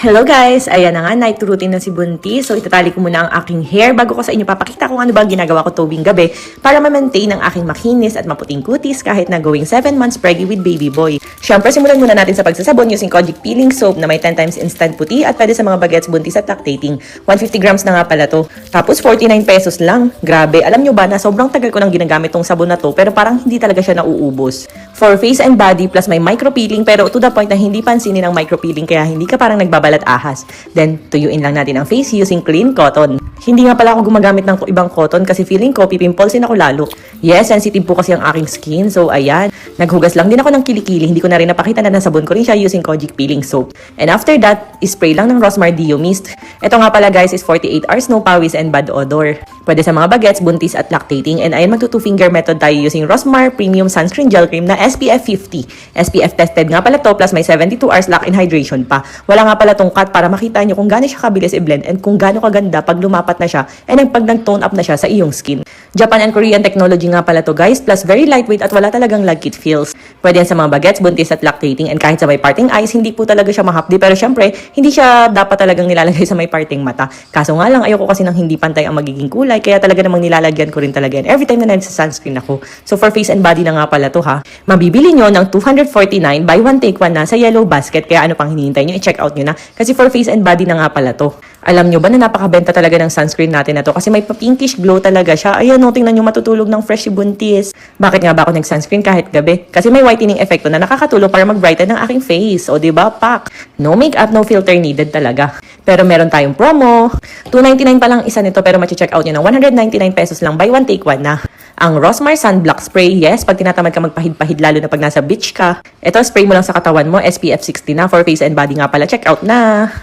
Hello guys! Ayan na nga, night routine na si Buntis. So itatali ko muna ang aking hair bago ko sa inyo papakita kung ano ba ang ginagawa ko tuwing gabi para ma-maintain ang aking makinis at maputing kutis kahit na going 7 months preggy with baby boy. Siyempre, simulan muna natin sa pagsasabon using Kojic Peeling Soap na may 10 times instant puti at pwede sa mga bagets, buntis at lactating. 150 grams na nga pala to. Tapos 49 pesos lang. Grabe, alam nyo ba na sobrang tagal ko nang ginagamit tong sabon na to pero parang hindi talaga siya nauubos. For face and body plus may micro peeling pero to the point na hindi pansinin ang micro peeling kaya hindi ka parang nagbabalat ahas. Then, tuyuin lang natin ang face using clean cotton. Hindi nga pala ako gumagamit ng ibang cotton kasi feeling ko pipimpolsin ako lalo. Yes, sensitive po kasi ang aking skin. So, ayan. Naghugas lang din ako ng kilikili. Hindi ko na rin napakita na nasabon ko rin siya using Kojic Peeling Soap. And after that, spray lang ng Rosmar Dio Mist. Ito nga pala guys is 48 hours no pawis and bad odor. Pwede sa mga bagets, buntis at lactating. And ayan, magto-2-finger method tayo using Rosmar Premium Sunscreen Gel Cream na SPF 50. SPF tested nga pala to plus may 72 hours lock-in hydration pa. Wala nga pala tong cut para makita nyo kung gaano siya kabilis i-blend and kung gaano kaganda pag lumapat na siya and pag nag-tone up na siya sa iyong skin. Japan and Korean technology nga pala to guys, plus very lightweight at wala talagang lagkit feels. Pwede yan sa mga bagets, buntis at lactating, and kahit sa may parting eyes, hindi po talaga siya mahapdi. Pero syempre, hindi siya dapat talagang nilalagay sa may parting mata. Kaso nga lang, ayoko kasi ng hindi pantay ang magiging kulay, kaya talaga namang nilalagyan ko rin talaga yan every time na nagsa-sunscreen ako. So for face and body na nga pala to ha. Mabibili nyo ng 249, buy one take one na sa yellow basket, kaya ano pang hinihintay nyo, i-check out nyo na. Kasi for face and body na nga pala to. Alam nyo ba na napakabenta talaga ng sunscreen natin na to kasi may pinkish glow talaga siya. Ayan, no, tingnan nyo matutulog ng fresh si Buntis. Bakit nga ba ako nag-sunscreen kahit gabi? Kasi may whitening effect na nakakatulong para mag-brighten ng aking face. O diba, pak? No makeup, no filter needed talaga. Pero meron tayong promo. 299 pa lang isa nito pero machi-check out nyo ng 199 pesos lang. Buy one, take one na. Ang Rosmar Sunblock Spray, yes, pag tinatamad ka magpahid-pahid lalo na pag nasa beach ka. Ito, spray mo lang sa katawan mo, SPF 60 na for face and body nga pala. Check out na!